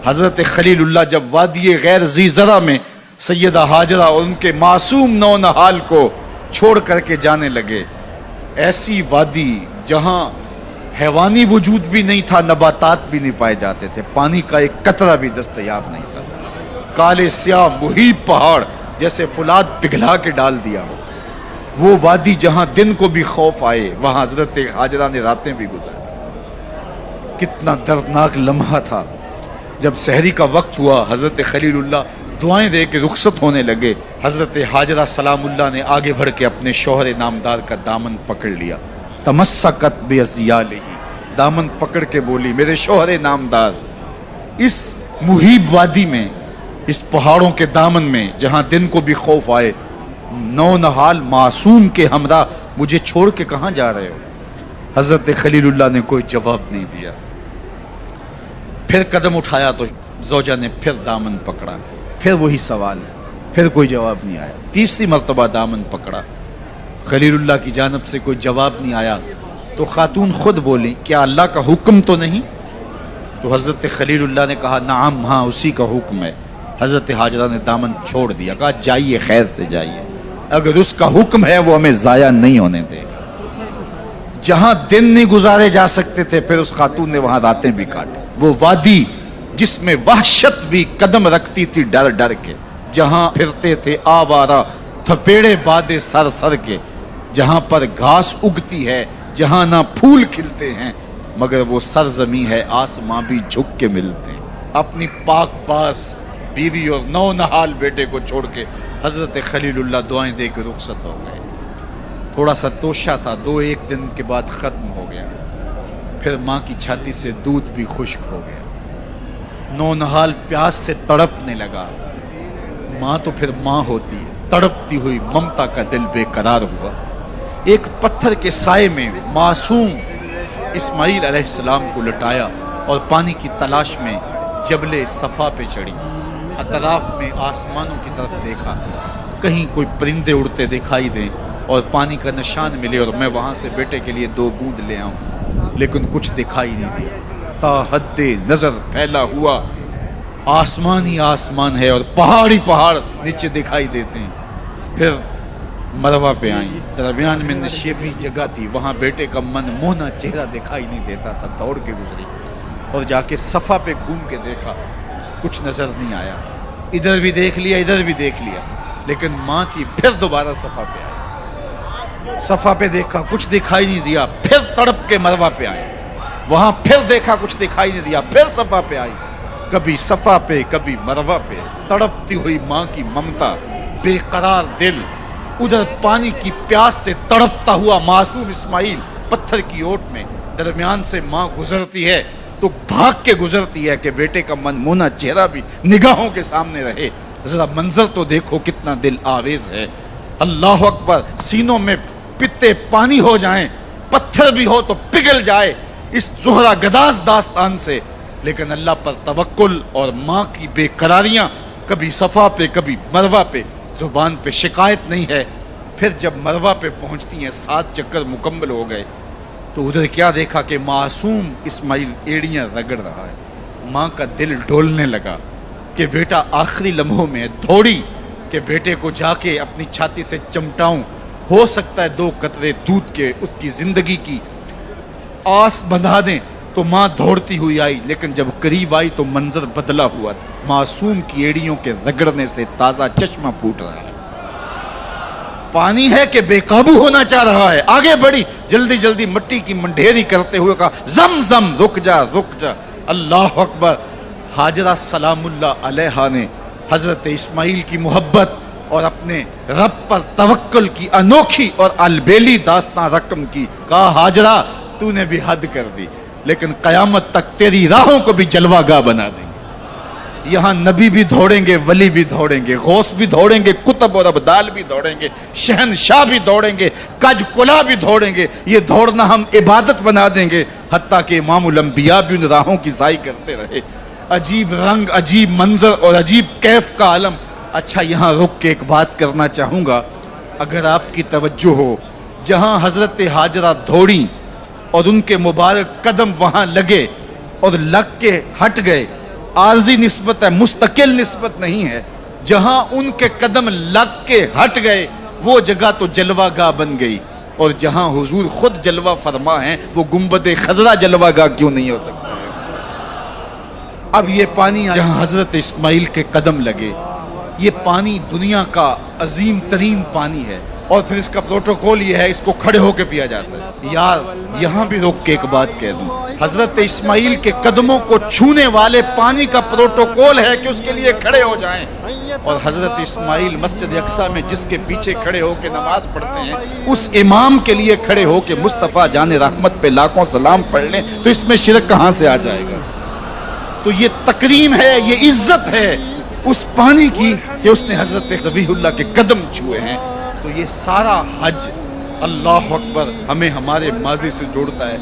حضرت خلیل اللہ جب وادی غیر ذی زرع میں سیدہ ہاجرہ اور ان کے معصوم نونہال کو چھوڑ کر کے جانے لگے، ایسی وادی جہاں حیوانی وجود بھی نہیں تھا، نباتات بھی نہیں پائے جاتے تھے، پانی کا ایک قطرہ بھی دستیاب نہیں تھا، کالے سیاہ محیط پہاڑ جیسے فولاد پگھلا کے ڈال دیا ہو، وہ وادی جہاں دن کو بھی خوف آئے وہاں حضرت ہاجرہ نے راتیں بھی گزاری۔ کتنا دردناک لمحہ تھا جب سحری کا وقت ہوا، حضرت خلیل اللہ دعائیں دے کے رخصت ہونے لگے، حضرت ہاجرہ سلام اللہ نے آگے بڑھ کے اپنے شوہر نامدار کا دامن پکڑ لیا، تمسکت بعضیالہ، دامن پکڑ کے بولی میرے شوہر نامدار، اس محیب وادی میں، اس پہاڑوں کے دامن میں جہاں دن کو بھی خوف آئے، نونہال معصوم کے ہمراہ مجھے چھوڑ کے کہاں جا رہے ہو؟ حضرت خلیل اللہ نے کوئی جواب نہیں دیا، پھر قدم اٹھایا تو زوجہ نے پھر دامن پکڑا، پھر وہی سوال، پھر کوئی جواب نہیں آیا، تیسری مرتبہ دامن پکڑا، خلیل اللہ کی جانب سے کوئی جواب نہیں آیا، تو خاتون خود بولی کیا اللہ کا حکم تو نہیں؟ تو حضرت خلیل اللہ نے کہا نعم، ہاں اسی کا حکم ہے۔ حضرت ہاجرہ نے دامن چھوڑ دیا، کہا جائیے خیر سے جائیے، اگر اس کا حکم ہے وہ ہمیں ضائع نہیں ہونے دے۔ جہاں دن نہیں گزارے جا سکتے تھے پھر اس خاتون نے وہاں راتیں بھی کاٹی، وہ وادی جس میں وحشت بھی قدم رکھتی تھی ڈر ڈر کے، جہاں پھرتے تھے آوارہ تھپیڑے بادے سر سر کے، جہاں پر گھاس اگتی ہے، جہاں نہ پھول کھلتے ہیں، مگر وہ سرزمین ہے آسماں بھی جھک کے ملتے ہیں۔ اپنی پاک باز بیوی اور نونہال بیٹے کو چھوڑ کے حضرت خلیل اللہ دعائیں دے کے رخصت ہو گئے۔ تھوڑا سا توشہ تھا، 2-1 دن کے بعد ختم ہو گیا، پھر ماں کی چھاتی سے دودھ بھی خشک ہو گیا، نونہال پیاس سے تڑپنے لگا، ماں تو پھر ماں ہوتی ہے، تڑپتی ہوئی ممتا کا دل بے قرار ہوا۔ ایک پتھر کے سائے میں معصوم اسماعیل علیہ السلام کو لٹایا اور پانی کی تلاش میں جبل صفا پہ چڑھی، اطراف میں آسمانوں کی طرف دیکھا، کہیں کوئی پرندے اڑتے دکھائی دیں اور پانی کا نشان ملے اور میں وہاں سے بیٹے کے لیے 2 بوند لے آؤں، لیکن کچھ دکھائی نہیں دیا۔ تا حد نظر پھیلا ہوا آسمان ہی آسمان ہے اور پہاڑ ہی پہاڑ نیچے دکھائی دیتے ہیں۔ پھر مروہ پہ آئیں، درمیان میں نشیبی جگہ تھی، وہاں بیٹے کا من موہنا چہرہ دکھائی نہیں دیتا تھا، دوڑ کے گزری اور جا کے صفا پہ گھوم کے دیکھا، کچھ نظر نہیں آیا، ادھر بھی دیکھ لیا ادھر بھی دیکھ لیا، لیکن ماں تھی، پھر دوبارہ صفا پہ آئی، صفا پہ دیکھا کچھ دکھائی نہیں دیا، پھر تڑپ کے مروہ پہ آئے، وہاں پھر دیکھا کچھ دکھائی نہیں دیا، پھر صفا پہ آئی، کبھی صفا پہ کبھی مروہ پہ، تڑپتی ہوئی ماں کی ممتا، بے قرار دل، ادھر پانی کی پیاس سے تڑپتا ہوا معصوم اسماعیل پتھر کی اوٹ میں، درمیان سے ماں گزرتی ہے تو بھاگ کے گزرتی ہے کہ بیٹے کا من مونا چہرہ بھی نگاہوں کے سامنے رہے۔ ذرا منظر تو دیکھو کتنا دل آویز ہے، اللہ اکبر، سینوں میں پتے پانی ہو جائیں، پتھر بھی ہو تو پگھل جائے اس زہرہ گداز داستان سے، لیکن اللہ پر توکل اور ماں کی بے قراریاں، کبھی صفا پہ کبھی مروہ پہ، زبان پہ شکایت نہیں ہے۔ پھر جب مروہ پہ پہنچتی ہیں، 7 چکر مکمل ہو گئے، تو ادھر کیا دیکھا کہ معصوم اسماعیل ایڑیاں رگڑ رہا ہے، ماں کا دل ڈولنے لگا کہ بیٹا آخری لمحوں میں دوڑی کہ بیٹے کو جا کے اپنی چھاتی سے چمٹاؤں، ہو سکتا ہے 2 قطرے دودھ کے اس کی زندگی کی آس بندھا دیں، تو ماں دوڑتی ہوئی آئی، لیکن جب قریب آئی تو منظر بدلا ہوا تھا، معصوم کی ایڑیوں کے رگڑنے سے تازہ چشمہ پھوٹ رہا ہے، پانی ہے کہ بے قابو ہونا چاہ رہا ہے، آگے بڑھی، جلدی جلدی مٹی کی منڈھیری کرتے ہوئے کہا زم زم رک جا رک جا، اللہ اکبر۔ ہاجرہ سلام اللہ علیہا نے حضرت اسماعیل کی محبت اور اپنے رب پر توکل کی انوکھی اور البیلی داستان رقم کی، کہا ہاجرہ تو نے بھی حد کر دی، لیکن قیامت تک تیری راہوں کو بھی جلوہ گاہ بنا دیں گے، یہاں نبی بھی دوڑیں گے، ولی بھی دوڑیں گے، غوث بھی دوڑیں گے، کتب اور ابدال بھی دوڑیں گے، شہنشاہ بھی دوڑیں گے، کج کلا بھی دوڑیں گے، یہ دوڑنا ہم عبادت بنا دیں گے، حتیٰ کہ امام الانبیاء بھی ان راہوں کی سائی کرتے رہے۔ عجیب رنگ، عجیب منظر اور عجیب کیف کا عالم۔ اچھا یہاں رک کے ایک بات کرنا چاہوں گا، اگر آپ کی توجہ ہو، جہاں حضرت ہاجرہ دوڑیں اور ان کے مبارک قدم وہاں لگے اور لگ کے ہٹ گئے، عارضی نسبت ہے، مستقل نسبت نہیں ہے. جہاں ان کے قدم لگ کے ہٹ گئے وہ جگہ تو جلوہ گاہ بن گئی، اور جہاں حضور خود جلوہ فرما ہیں وہ گنبد خضرا جلوہ گاہ کیوں نہیں ہو سکتا ہے؟ اب یہ پانی جہاں حضرت اسماعیل کے قدم لگے، یہ پانی دنیا کا عظیم ترین پانی ہے، اور پھر اس کا پروٹوکول یہ ہے، اس کو کھڑے ہو کے پیا جاتا ہے. یار یہاں بھی روک کے ایک بات کہہ دوں، حضرت اسماعیل کے قدموں کو چھونے والے پانی کا پروٹوکول ہے کہ اس کے لیے کھڑے ہو جائیں، اور حضرت اسماعیل مسجد اقصیٰ میں جس کے پیچھے کھڑے ہو کے نماز پڑھتے ہیں اس امام کے لیے کھڑے ہو کے مصطفیٰ جان رحمت پہ لاکھوں سلام پڑھ لیں تو اس میں شرک کہاں سے آ جائے گا؟ تو یہ تکریم ہے، یہ عزت ہے اس پانی کی کہ اس نے حضرت ذبیح اللہ کے قدم چھوئے ہیں. تو یہ سارا حج اللہ اکبر ہمیں ہمارے ماضی سے جوڑتا ہے.